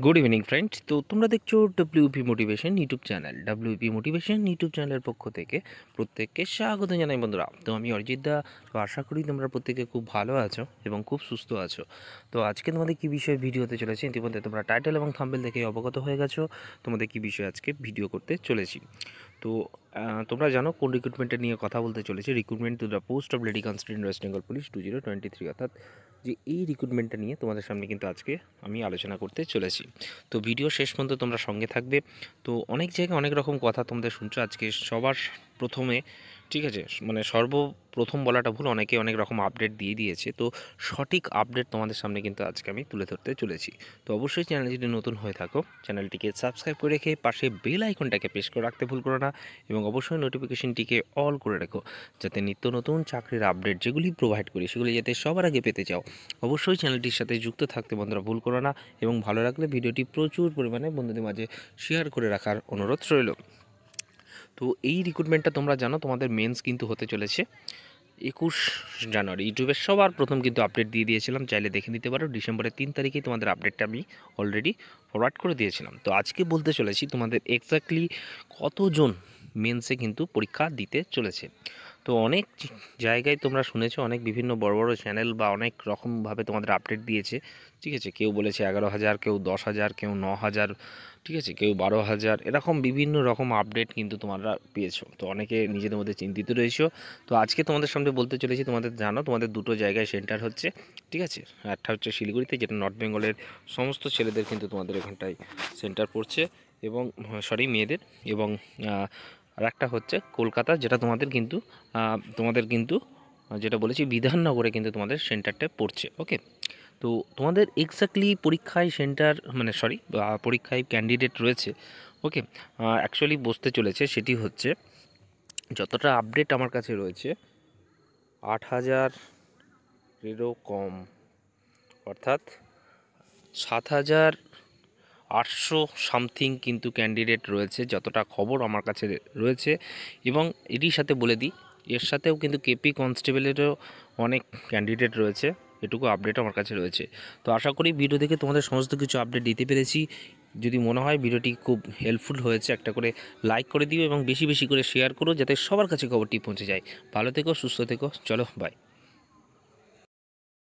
Good evening friends. তো তোমরা দেখছো WP motivation YouTube channel. WP motivation YouTube চ্যানেলের পক্ষ থেকে প্রত্যেককে স্বাগত জানাই বন্ধুরা। তো আমি অরিজিৎ দা। তো আশা করি তোমরা প্রত্যেকে খুব ভালো আছো এবং খুব সুস্থ আছো। তো আজকে তোমাদের কী বিষয়ে ভিডিও হতে চলেছে ইতিমধ্যে তোমরা টাইটেল এবং থাম্বনেল দেখে অবগত হয়ে গেছো তোমাদের কী বিষয়ে আজকে ভিডিও করতে চলেছি। তো তোমরা জানো কোন রিক্রুটমেন্টের নিয়ে কথা বলতে চলেছি। Recruitment to the post of lady constable West Bengal police 2023, অর্থাৎ যে এই রিক্রুটমেন্টটা নিয়ে তোমাদের সামনে কিন্তু আজকে আমি আলোচনা করতে চলেছি। তো ভিডিও শেষ পর্যন্ত তোমরা সঙ্গে থাকবে। তো অনেক জায়গায় অনেক রকম কথা তোমাদের শুনছো আজকে সবার প্রথমে, ঠিক আছে, মানে সর্বপ্রথম বলাটা ভুল, অনেকে অনেক রকম আপডেট দিয়ে দিয়েছে। তো সঠিক আপডেট তোমাদের সামনে কিন্তু আজকে আমি তুলে ধরতে চলেছি। তো অবশ্যই চ্যানেল যদি নতুন হয়ে থাকো চ্যানেলটিকে সাবস্ক্রাইব করে রেখে পাশে বেল আইকনটাকে প্রেস করে রাখতে ভুল করো না, এবং অবশ্যই নোটিফিকেশনটিকে অল করে রেখো, যাতে নিত্য নতুন চাকরির আপডেট যেগুলি প্রোভাইড করি সেগুলি যাতে সবার আগে পেতে চাও। অবশ্যই চ্যানেলটির সাথে যুক্ত থাকতে বন্ধুরা ভুল করো না, এবং ভালো লাগলে ভিডিওটি প্রচুর পরিমাণে বন্ধুদের মাঝে শেয়ার করে রাখার অনুরোধ রইল। তো এই রিক্রুটমেন্টটা তোমরা জানো তোমাদের মেন্স কিন্তু হতে চলেছে 21 জানুয়ারি। ইউটিউবের সবার প্রথম কিন্তু আপডেট দিয়ে দিয়েছিলাম, চাইলে দেখে নিতে পারো। ডিসেম্বরের 3 তারিখেই তোমাদের আপডেটটা আমি অলরেডি ফরওয়ার্ড করে দিয়েছিলাম। তো আজকে বলতে চলেছি তোমাদের এক্স্যাক্টলি কতজন মেন্সে কিন্তু পরীক্ষা দিতে চলেছে। তো অনেক জায়গায় তোমরা শুনেছো, অনেক বিভিন্ন বড় বড় চ্যানেল বা অনেক রকমভাবে তোমাদের আপডেট দিয়েছে, ঠিক আছে। কেউ বলেছে 11,000, কেউ 10,000, কেউ 9,000, ঠিক আছে, কেউ 12,000, এরকম বিভিন্ন রকম আপডেট কিন্তু তোমরা পেয়েছো। তো অনেকে নিজেদের মধ্যে চিন্তিত রয়েছো। তো আজকে তোমাদের সামনে বলতে চলেছি, তোমাদের জানো তোমাদের দুটো জায়গায় সেন্টার হচ্ছে, ঠিক আছে। একটা হচ্ছে শিলিগুড়িতে, যেটা নর্থ বেঙ্গলের সমস্ত ছেলেদের কিন্তু তোমাদের এখানটায় সেন্টার পড়ছে, এবং মেয়েদের, এবং আর একটা হচ্ছে কলকাতা, যেটা তোমাদের কিন্তু যেটা বলেছি বিধাননগরে কিন্তু তোমাদের সেন্টারটা পড়ছে। ওকে। তো তোমাদের এক্স্যাক্টলি পরীক্ষায় সেন্টার মানে পরীক্ষায় ক্যান্ডিডেট রয়েছে, ওকে, অ্যাকচুয়ালি বসতে চলেছে সেটি হচ্ছে, যতটা আপডেট আমার কাছে রয়েছে, 8,000-এরও কম, অর্থাৎ 7,800 সামথিং কিন্তু ক্যান্ডিডেট রয়েছে, যতটা খবর আমার কাছে রয়েছে। এবং এটির সাথে বলে দিই, এর সাথেও কিন্তু কেপি কনস্টেবলেরও অনেক ক্যান্ডিডেট রয়েছে, এটুকু আপডেট আমার কাছে রয়েছে। তো আশা করি ভিডিও দেখে তোমাদের সমস্ত কিছু আপডেট দিতে পেরেছি। যদি মনে হয় ভিডিওটি খুব হেল্পফুল হয়েছে, একটা করে লাইক করে দিও এবং বেশি বেশি করে শেয়ার করো, যাতে সবার কাছে খবরটি পৌঁছে যায়। ভালো থেকো, সুস্থ থেকো, চলো বাই।